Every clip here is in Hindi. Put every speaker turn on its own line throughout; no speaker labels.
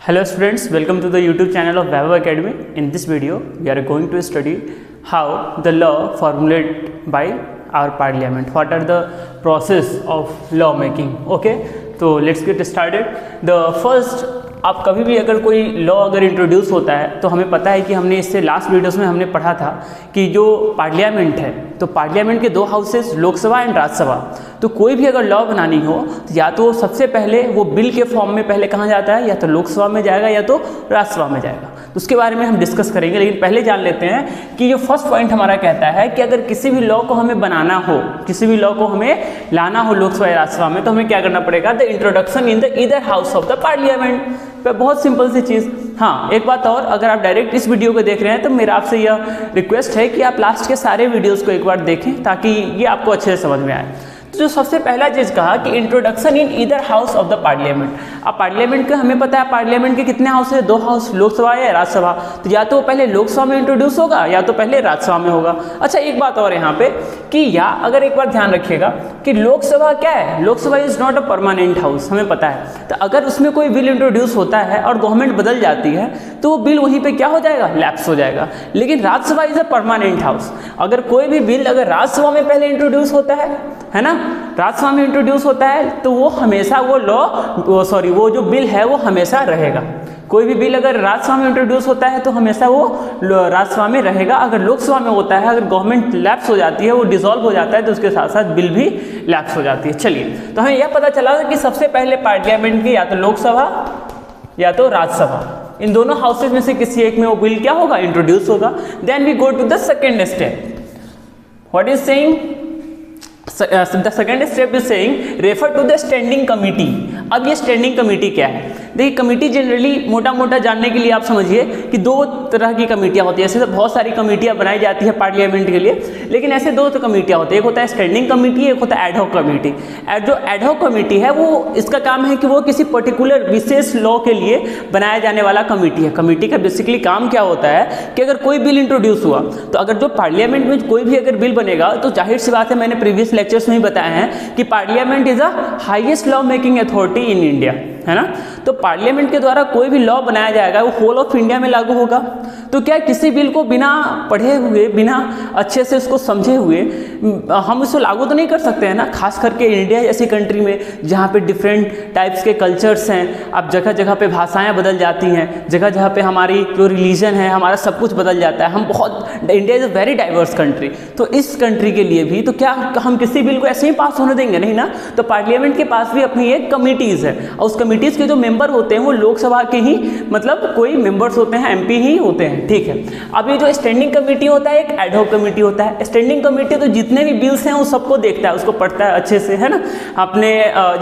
Hello students, welcome to the YouTube channel of Vaibhav Academy. In this video, we are going to study how the law formulated by our parliament. What are the process of law making? Okay, so let's get started. The first, आप कभी भी अगर कोई लॉ अगर इंट्रोड्यूस होता है तो हमें पता है कि हमने इससे लास्ट वीडियोस में हमने पढ़ा था कि जो पार्लियामेंट है तो पार्लियामेंट के दो हाउसेस लोकसभा एंड राज्यसभा, तो कोई भी अगर लॉ बनानी हो तो या तो सबसे पहले वो बिल के फॉर्म में पहले कहाँ जाता है, या तो लोकसभा में जाएगा या तो राज्यसभा में जाएगा। तो उसके बारे में हम डिस्कस करेंगे, लेकिन पहले जान लेते हैं कि जो फर्स्ट पॉइंट हमारा कहता है कि अगर किसी भी लॉ को हमें बनाना हो, किसी भी लॉ को हमें लाना हो लोकसभा या राज्यसभा में, तो हमें क्या करना पड़ेगा, the introduction in the either house of the parliament. बहुत सिंपल सी चीज़। हाँ, एक बात और, अगर आप डायरेक्ट इस वीडियो को देख रहे हैं तो मेरा आपसे यह रिक्वेस्ट है कि आप लास्ट के सारे वीडियोस को एक बार देखें ताकि ये आपको अच्छे से समझ में आए। तो जो सबसे पहला चीज़ कहा कि introduction in either house of the parliament. अब पार्लियामेंट का हमें पता है पार्लियामेंट के कितने हाउस है, दो हाउस, लोकसभा या राज्यसभा। तो या तो पहले लोकसभा में इंट्रोड्यूस होगा या तो पहले राज्यसभा में होगा। अच्छा, एक बात और यहाँ पे कि या अगर एक बार ध्यान रखिएगा कि लोकसभा क्या है, Lok Sabha is not a permanent house, हमें पता है। तो अगर उसमें कोई बिल इंट्रोड्यूस होता है और गवर्नमेंट बदल जाती है तो वो बिल वहीं पे क्या हो जाएगा, लैप्स हो जाएगा। लेकिन Rajya Sabha is a permanent house. अगर कोई भी बिल अगर राज्यसभा में पहले इंट्रोड्यूस होता है ना, राज्यसभा में इंट्रोड्यूस होता है तो वो हमेशा वो जो बिल है वो हमेशा रहेगा। कोई भी बिल अगर राज्यसभा में इंट्रोड्यूस होता है तो हमेशा वो राज्यसभा में रहेगा। अगर लोकसभा में होता है, अगर गवर्नमेंट लैप्स हो जाती है, वो डिसॉल्व हो जाता है, तो उसके साथ साथ बिल भी लैप्स हो जाती है। चलिए, तो हमें यह पता चला कि सबसे पहले पार्लियामेंट की या तो लोकसभा या तो राज्यसभा, इन दोनों हाउसेज में से किसी एक में वो बिल क्या होगा, इंट्रोड्यूस होगा। Then we go to the second step. What is saying? The second step is saying refer to the standing committee। अब ये स्टैंडिंग कमेटी क्या है? देखिए, कमेटी जनरली मोटा मोटा जानने के लिए आप समझिए कि दो तरह की कमेटियां होती है। ऐसे तो बहुत सारी कमेटियां बनाई जाती है पार्लियामेंट के लिए, लेकिन ऐसे दो कमेटियां होती है, एक होता है स्टैंडिंग कमेटी, एक होता है एडहॉक कमेटी। जो एडहॉक कमेटी है वो इसका काम है कि वो किसी पर्टिकुलर विशेष लॉ के लिए बनाया जाने वाला कमेटी है। कमेटी का बेसिकली काम क्या होता है कि अगर कोई बिल इंट्रोड्यूस हुआ तो अगर जो पार्लियामेंट में कोई भी अगर बिल बनेगा तो जाहिर सी बात है, मैंने प्रीवियस लेक्चर्स में ही बताया है कि parliament is a highest law making authority in India, है ना। तो पार्लियामेंट के द्वारा कोई भी लॉ बनाया जाएगा वो होल ऑफ इंडिया में लागू होगा। तो क्या किसी बिल को बिना पढ़े हुए, बिना अच्छे से उसको समझे हुए हम इसको लागू तो नहीं कर सकते हैं ना, खास करके इंडिया जैसी कंट्री में जहाँ पे डिफरेंट टाइप्स के कल्चर्स हैं। अब जगह जगह पे भाषाएं बदल जाती हैं, जगह जगह पे हमारी जो रिलीजन है, हमारा सब कुछ बदल जाता है। हम बहुत, India is a very diverse country. तो इस कंट्री के लिए भी तो क्या हम किसी बिल को ऐसे ही पास होने देंगे? नहीं ना। तो पार्लियामेंट के पास भी अपनी एक कमिटीज़ है और उस कमिटीज़ के जो मेंबर होते हैं वो लोकसभा के ही, मतलब कोई मेंबर्स होते हैं, एमपी ही होते हैं, ठीक है। अब ये जो स्टैंडिंग कमेटी होता है, एक एडहॉक कमेटी होता है। स्टैंडिंग कमेटी तो जितने भी बिल्स हैं वो सबको देखता है, उसको पढ़ता है अच्छे से, है ना। अपने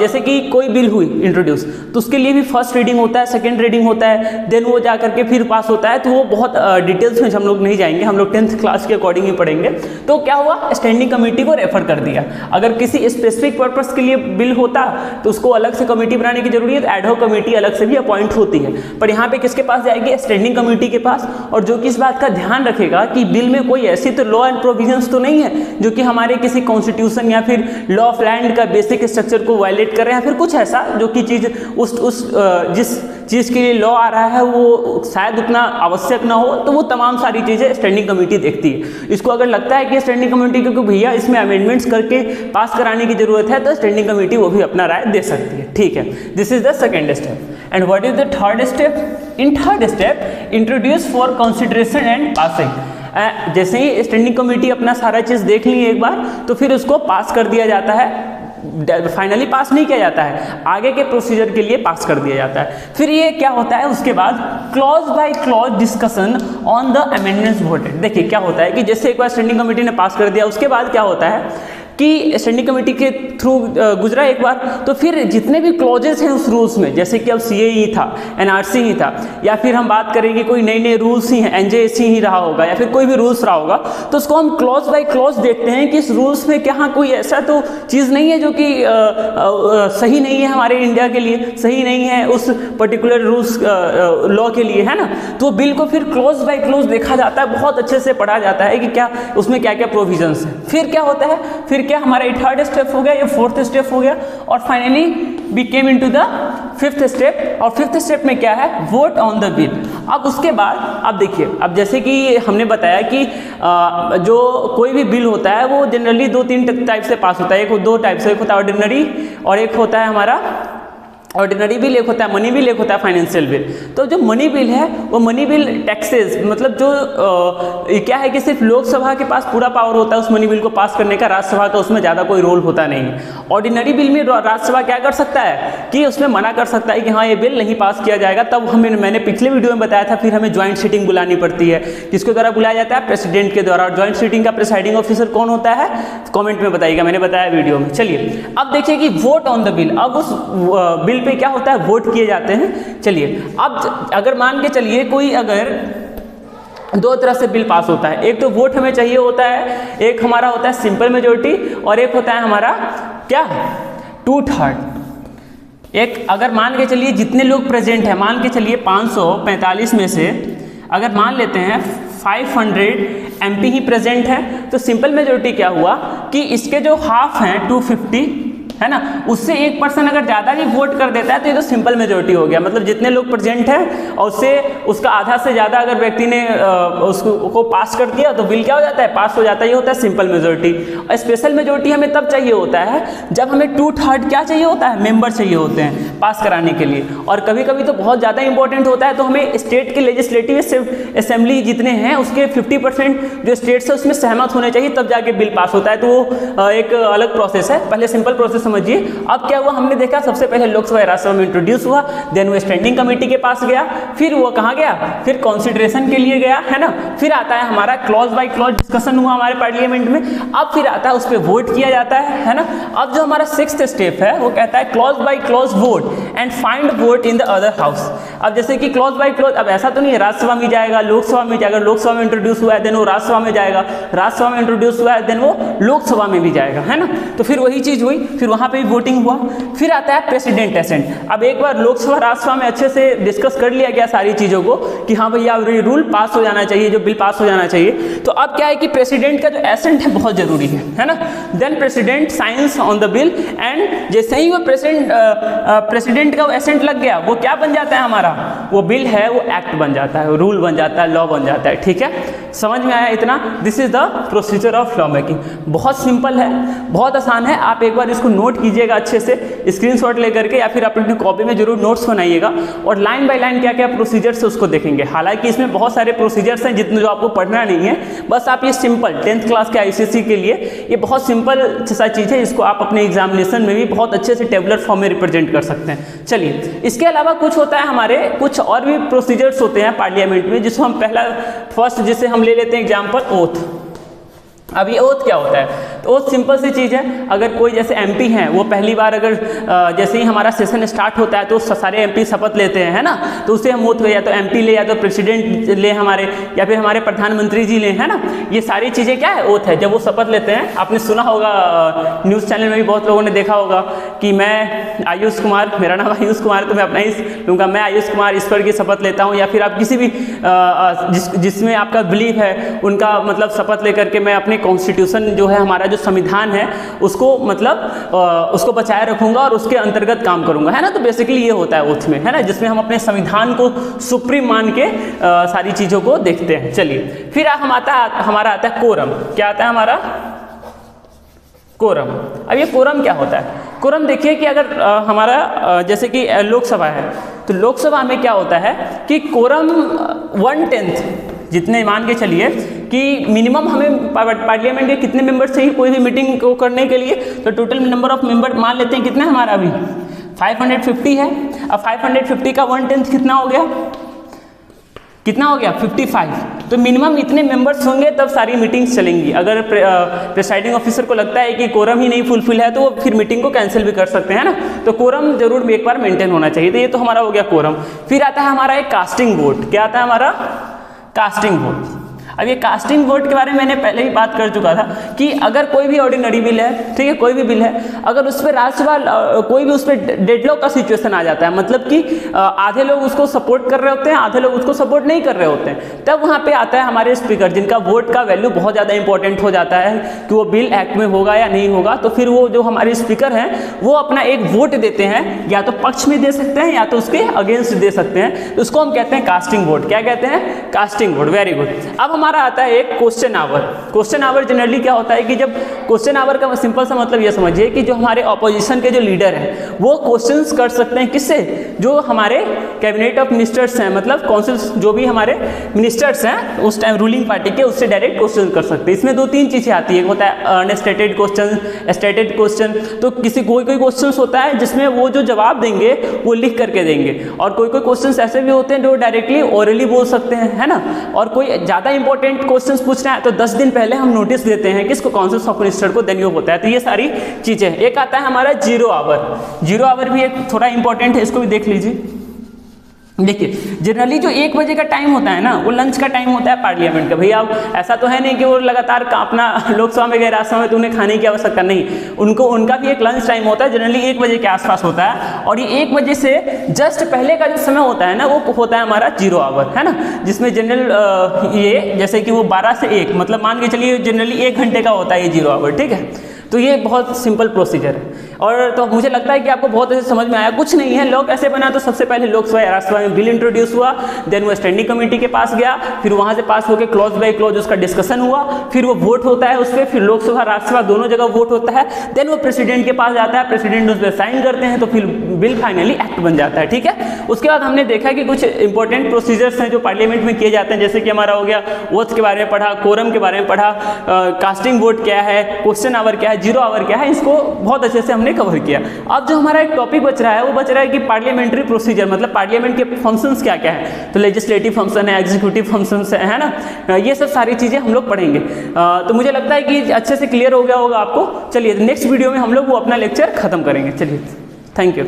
जैसे कि कोई बिल हुई इंट्रोड्यूस तो उसके लिए भी फर्स्ट रीडिंग होता है, सेकेंड रीडिंग होता है, देन वो जा करके फिर पास होता है। तो वो बहुत डिटेल्स में हम लोग नहीं जाएंगे, हम लोग 10th क्लास के अकॉर्डिंग ही पढ़ेंगे। तो क्या हुआ, स्टैंडिंग कमेटी को रेफर कर दिया। अगर किसी स्पेसिफिक पर्पस के लिए बिल होता तो उसको अलग से कमेटी बनाने की जरूरत है, एडहॉक कमेटी अलग से भी अपॉइंट होती है। पर यहाँ पे किसके पास जाएगी, स्टैंडिंग कमेटी के पास। और जो कि इस बात का ध्यान रखेगा कि बिल में कोई ऐसी तो लॉ एंड प्रोविजंस तो नहीं है जो कि हमारे किसी कॉन्स्टिट्यूशन या फिर लॉ ऑफ लैंड का बेसिक स्ट्रक्चर को वायलेट कर रहे हैं, या फिर कुछ ऐसा जो कि चीज़ जिस चीज़ के लिए लॉ आ रहा है वो शायद उतना आवश्यक ना हो। तो वो तमाम सारी चीज़ें स्टैंडिंग कमेटी देखती है। इसको अगर लगता है कि स्टैंडिंग कमेटी को भैया इसमें अमेंडमेंट्स करके पास कराने की जरूरत है, तो स्टैंडिंग कमेटी वो भी अपना राय दे सकती है, ठीक है। This is the second step. And what is the third step? In third step, introduce for consideration and passing. जैसे ही स्टैंडिंग कमेटी अपना सारा चीज़ देख ली एक बार तो फिर उसको पास कर दिया जाता है। फाइनली पास नहीं किया जाता है, आगे के प्रोसीजर के लिए पास कर दिया जाता है। फिर ये क्या होता है, उसके बाद clause by clause discussion on the amendments voted. देखिए क्या होता है कि जैसे एक बार स्टैंडिंग कमेटी ने पास कर दिया, उसके बाद क्या होता है कि स्टैंडिंग कमेटी के थ्रू गुजरा एक बार, तो फिर जितने भी क्लॉजेस हैं उस रूल्स में, जैसे कि अब सीएई था, एनआरसी ही था, या फिर हम बात करेंगे कोई नए नए रूल्स ही हैं, एनजेएसी ही रहा होगा, या फिर कोई भी रूल्स रहा होगा, तो उसको हम क्लॉज बाय क्लॉज देखते हैं कि इस रूल्स में क्या कोई ऐसा तो चीज़ नहीं है जो कि सही नहीं है, हमारे इंडिया के लिए सही नहीं है, उस पर्टिकुलर रूल्स लॉ के लिए, है ना। तो बिल को फिर क्लॉज बाय क्लॉज देखा जाता है, बहुत अच्छे से पढ़ा जाता है कि क्या उसमें क्या क्या प्रोविजंस हैं। फिर क्या होता है, फिर क्या हमारा थर्ड स्टेप हो गया, ये फोर्थ स्टेप हो गया, और finally we came into the fifth step, और फिफ्थ स्टेप में क्या है, वोट ऑन द बिल। अब उसके बाद अब देखिए, अब जैसे कि हमने बताया कि जो कोई भी बिल होता है वो जनरली 2-3 टाइप से पास होता है। एक 2 टाइप से, एक होता है ऑर्डिनरी और एक होता है हमारा ऑर्डिनरी बिल, एक होता है मनी बिल, एक होता है फाइनेंशियल बिल। तो जो मनी बिल है वो मनी बिल टैक्सेस, मतलब जो क्या है कि सिर्फ लोकसभा के पास पूरा पावर होता है उस मनी बिल को पास करने का, राज्यसभा का उसमें ज़्यादा कोई रोल होता नहीं है। ऑर्डिनरी बिल में राज्यसभा क्या कर सकता है कि उसमें मना कर सकता है कि हाँ ये बिल नहीं पास किया जाएगा। तब मैंने पिछले वीडियो में बताया था, फिर हमें ज्वाइंट सीटिंग बुलानी पड़ती है। किसके द्वारा बुलाया जाता है, प्रेसिडेंट के द्वारा। और ज्वाइंट सीटिंग का प्रिसाइडिंग ऑफिसर कौन होता है, कॉमेंट में बताइएगा, मैंने बताया वीडियो में। चलिए अब देखिए कि वोट ऑन द बिल, अब उस बिल पे क्या होता है, वोट किए जाते हैं। चलिए अब अगर मान के चलिए कोई अगर 2 तरह से बिल पास होता है, एक तो वोट हमें चाहिए होता है, एक हमारा होता है सिंपल मेजोरिटी, और एक होता है हमारा क्या, 2/3। एक अगर मान के चलिए जितने लोग प्रेजेंट हैं, मान के चलिए 545 में से अगर मान लेते हैं 500 MP ही प्रेजेंट है, तो सिंपल मेजोरिटी क्या हुआ कि इसके जो हाफ हैं 250 है ना, उससे 1% अगर ज़्यादा भी वोट कर देता है तो ये तो सिंपल मेजोरिटी हो गया। मतलब जितने लोग प्रेजेंट हैं और उससे उसका आधा से ज़्यादा अगर व्यक्ति ने उसको पास कर दिया तो बिल क्या हो जाता है, पास हो जाता है। ये होता है सिंपल मेजोरिटी। और स्पेशल मेजोरिटी हमें तब चाहिए होता है जब हमें 2/3 क्या चाहिए होता है, मेंबर चाहिए होते हैं पास कराने के लिए। और कभी कभी तो बहुत ज़्यादा इंपॉर्टेंट होता है, तो हमें स्टेट के लेजिस्लेटिव असेंबली जितने हैं उसके 50% जो स्टेट्स है उसमें सहमत होने चाहिए, तब जाके बिल पास होता है। तो वो एक अलग प्रोसेस है। पहले सिंपल प्रोसेस समझिए। अब क्या हुआ, हमने देखा सबसे पहले लोकसभा राज्यसभा में इंट्रोड्यूस हुआ, देन वो स्टैंडिंग कमेटी के पास गया, फिर वो कहाँ गया, फिर कॉन्सिडरेशन के लिए गया, है ना। फिर आता है हमारा क्लॉज बाय क्लॉज डिस्कशन हुआ हमारे पार्लियामेंट में। अब फिर आता है उस पर वोट किया जाता है ना। अब जो हमारा 6th स्टेप है वो कहता है clause by clause vote and find vote in the other house. अब जैसे कि क्लॉज बाय क्लॉज, अब ऐसा तो नहीं है राज्यसभा में जाएगा, लोकसभा में जाएगा, लोकसभा में इंट्रोड्यूस हुआ है देन वो राज्यसभा में जाएगा, राज्यसभा में इंट्रोड्यूस हुआ है देन वो लोकसभा में भी जाएगा, है ना। तो फिर वही चीज हुई, फिर वहां पे भी वोटिंग हुआ। फिर आता है प्रेसिडेंट असेंट। अब एक बार लोकसभा राज्यसभा में अच्छे से डिस्कस कर लिया गया सारी चीजों को कि हाँ भैया रूल पास हो जाना चाहिए, जो बिल पास हो जाना चाहिए। तो अब क्या है कि प्रेसिडेंट का जो एसेंट है बहुत जरूरी है ना। Then president signs on the bill and जैसे ही वो प्रेसिडेंट का एसेंट लग गया, वो क्या बन जाता है हमारा, वो बिल है वो एक्ट बन जाता है, रूल बन जाता है, लॉ बन जाता है। ठीक है, समझ में आया इतना। This is the procedure of law making. बहुत सिंपल है, बहुत आसान है। आप एक बार इसको नोट कीजिएगा अच्छे से, स्क्रीनशॉट लेकर के, या फिर आप अपनी कॉपी में जरूर नोट्स बनाइएगा और लाइन बाय लाइन क्या क्या प्रोसीजर्स है उसको देखेंगे। हालांकि इसमें बहुत सारे प्रोसीजर्स हैं जितने जो आपको पढ़ना नहीं है, बस आप ये सिंपल 10th क्लास के ICSE के लिए ये बहुत सिंपल सा चीज़ है, इसको आप अपने एग्जामिनेशन में भी बहुत अच्छे से टेबुलर फॉर्म में रिप्रेजेंट कर सकते हैं। चलिए, इसके अलावा कुछ होता है हमारे, कुछ और भी प्रोसीजर्स होते हैं पार्लियामेंट में, जिसको हम फर्स्ट जिसे हम ले लेते हैं एग्जाम्पल, ओथ। अब ये ओथ क्या होता है, तो ओथ सिंपल सी चीज़ है। अगर कोई जैसे MP हैं, वो पहली बार अगर जैसे ही हमारा सेशन स्टार्ट होता है तो सारे MP शपथ लेते हैं, है ना। तो उससे हम ओथ, या तो MP ले, या तो प्रेसिडेंट ले हमारे, या फिर हमारे प्रधानमंत्री जी ले, है ना। ये सारी चीज़ें क्या है, ओथ है। जब वो शपथ लेते हैं, आपने सुना होगा न्यूज़ चैनल में भी बहुत लोगों ने देखा होगा कि मैं आयुष कुमार, मेरा नाम आयुष कुमार, तो मैं अपना ही लूँगा, मैं आयुष कुमार ईश्वर की शपथ लेता हूँ। या फिर आप किसी भी जिसमें आपका बिलीफ है उनका मतलब शपथ लेकर के मैं अपने कॉन्स्टिट्यूशन जो है हमारा जो संविधान है उसको मतलब उसको बचाए रखूंगा और उसके अंतर्गत काम करूंगा, है ना। तो बेसिकली ये होता है ओथ में, है ना, जिसमें हम अपने संविधान को सुप्रीम मान के सारी चीज़ों को देखते हैं। चलिए, फिर हमारा आता है कोरम। क्या आता है हमारा, कोरम। अब ये कोरम क्या होता है, कोरम देखिए कि अगर हमारा जैसे कि लोकसभा है, तो लोकसभा में क्या होता है कि कोरम 1/10, जितने मान के चलिए कि मिनिमम हमें पार्लियामेंट के कितने मेंबर चाहिए कोई भी मीटिंग को करने के लिए, तो टोटल नंबर ऑफ मेंबर मान लेते हैं कितना है हमारा, अभी 550 है। अब 550 का 1/10 कितना हो गया, कितना हो गया 55। तो मिनिमम इतने मेंबर्स होंगे तब सारी मीटिंग्स चलेंगी। अगर प्रिसाइडिंग ऑफिसर को लगता है कि कोरम ही नहीं फुलफिल है तो वो फिर मीटिंग को कैंसिल भी कर सकते हैं ना। तो कोरम जरूर एक बार मेंटेन होना चाहिए। तो ये तो हमारा हो गया कोरम। फिर आता है हमारा एक कास्टिंग वोट। क्या आता है हमारा, कास्टिंग वोट। अब ये कास्टिंग वोट के बारे में मैंने पहले ही बात कर चुका था कि अगर कोई भी ऑर्डिनरी बिल है, ठीक है, कोई भी बिल है, अगर उस पर राज्यसभा कोई भी उस पर डेडलॉक का सिचुएशन आ जाता है, मतलब कि आधे लोग उसको सपोर्ट कर रहे होते हैं, आधे लोग उसको सपोर्ट नहीं कर रहे होते हैं, तब वहाँ पे आता है हमारे स्पीकर, जिनका वोट का वैल्यू बहुत ज़्यादा इंपॉर्टेंट हो जाता है कि वो बिल एक्ट में होगा या नहीं होगा। तो फिर वो जो हमारे स्पीकर हैं वो अपना एक वोट देते हैं, या तो पक्ष में दे सकते हैं या तो उसके अगेंस्ट दे सकते हैं, तो उसको हम कहते हैं कास्टिंग वोट। क्या कहते हैं? Casting vote. Very good. अब हमारा आता है एक question hour. Question hour generally क्या होता है कि जब क्वेश्चन आवर का सिंपल सा मतलब ये समझिए कि जो हमारे ऑपोजिशन के जो लीडर हैं वो क्वेश्चंस कर सकते हैं, किससे? जो हमारे कैबिनेट ऑफ मिनिस्टर्स हैं, मतलब काउंसिल जो भी हमारे मिनिस्टर्स हैं उस टाइम रूलिंग पार्टी के, उससे डायरेक्ट क्वेश्चन कर सकते हैं। इसमें दो तीन चीज़ें आती है, एक होता है अनस्टेटेड क्वेश्चन, स्टेटेड क्वेश्चन। तो किसी कोई क्वेश्चन होता है जिसमें वो जो जवाब देंगे वो लिख करके देंगे, और कोई क्वेश्चंस ऐसे भी होते हैं जो डायरेक्टली ओरली बोल सकते हैं, है ना। और कोई ज़्यादा इंपॉर्टेंट क्वेश्चंस पूछना है तो 10 दिन पहले हम नोटिस देते हैं किसको? काउंसिल ऑफ मिनिस्टर को, देन ये होता है। तो ये सारी चीज़ें। एक आता है हमारा जीरो आवर। जीरो आवर भी एक थोड़ा इंपॉर्टेंट है, इसको भी देख लीजिए। देखिए जनरली जो 1 बजे का टाइम होता है ना, वो लंच का टाइम होता है पार्लियामेंट का। भैया अब ऐसा तो है नहीं कि वो लगातार अपना लोकसभा में गए, राज्यसभा में तो उन्हें खाने की आवश्यकता नहीं, उनका भी एक लंच टाइम होता है, जनरली 1 बजे के आसपास होता है। और ये 1 बजे से जस्ट पहले का जो समय होता है ना, वो होता है हमारा जीरो आवर, है ना, जिसमें जनरल ये जैसे कि वो 12 से 1, मतलब मान के चलिए जनरली 1 घंटे का होता है ये जीरो आवर, ठीक है। तो ये बहुत सिंपल प्रोसीजर है। और तो मुझे लगता है कि आपको बहुत अच्छे समझ में आया। कुछ नहीं है, लॉ कैसे बना, तो सबसे पहले लोकसभा या राज्यसभा में बिल इंट्रोड्यूस हुआ, देन वो स्टैंडिंग कमेटी के पास गया, फिर वहाँ से पास होकर क्लॉज बाय क्लॉज उसका डिस्कशन हुआ, फिर वो वोट होता है उस पर, फिर लोकसभा राज्यसभा दोनों जगह वोट होता है, देन वो प्रेसिडेंट के पास जाता है, प्रेसिडेंट उस पर साइन करते हैं, तो फिर बिल फाइनली एक्ट बन जाता है, ठीक है। उसके बाद हमने देखा कि कुछ इंपॉर्टेंट प्रोसीजर्स हैं जो पार्लियामेंट में किए जाते हैं, जैसे कि हमारा हो गया ओथ के बारे में पढ़ा, कोरम के बारे में पढ़ा, कास्टिंग वोट क्या है, क्वेश्चन आवर क्या है, जीरो आवर क्या है, इसको बहुत अच्छे से हमने कवर किया। अब जो हमारा एक टॉपिक बच रहा है वो बच रहा है कि पार्लियामेंट्री प्रोसीजर, मतलब पार्लियामेंट के फंक्शंस क्या क्या है। तो लेजिस्लेटिव फंक्शन है, एग्जीक्यूटिव फंक्शंस है ना, ये सब सारी चीज़ें हम लोग पढ़ेंगे। तो मुझे लगता है कि अच्छे से क्लियर हो गया होगा आपको। चलिए नेक्स्ट वीडियो में हम लोग वो अपना लेक्चर खत्म करेंगे। चलिए, थैंक यू।